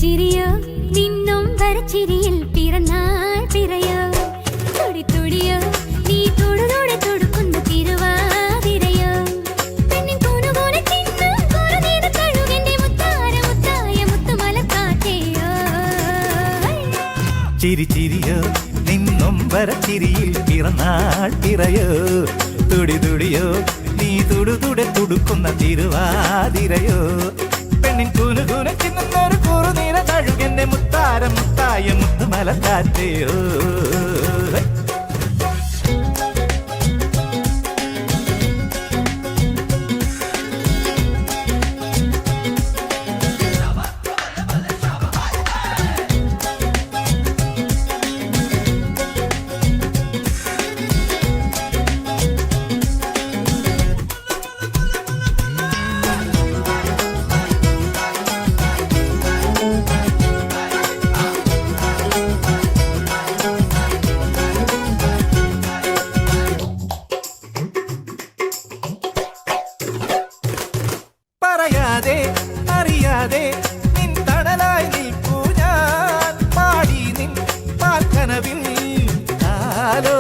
ചിരിയോ നിന്നും വരച്ചിരിയിൽ പിറന്നാൾ പിറയോ തുടി തുടിയോ നീ തൊടുതോടെ തൊടുക്കുന്ന തിരുവാതിരയോ പെണ്ണിൻ കൂനുകൂനെ ചിന്നം കുറുനീത കഴുകന്റെ മുത്താര മുത്തായ മുത്തുമലക്കാറ്റയോ ചിരിയോ നിന്നും വരച്ചിരിയിൽ പിറന്നാൾ പിറയോ തുടി തുടിയോ നീ തൊടുതോടെ തൊടുക്കുന്ന തിരുവാതിരയോ പെണ്ണിൻ കൂനുകൂനെ ചിന്നം കുറുനീത കഴുകന്റെ മുത്താര മുത്തായ മുത്തുമലക്കാറ്റയോ അറിയാതെ നിൻ തണലായി നിൽപ്പൂ ഞാൻ പാടി നിൻ പാൽക്കനവിൽ ആലോ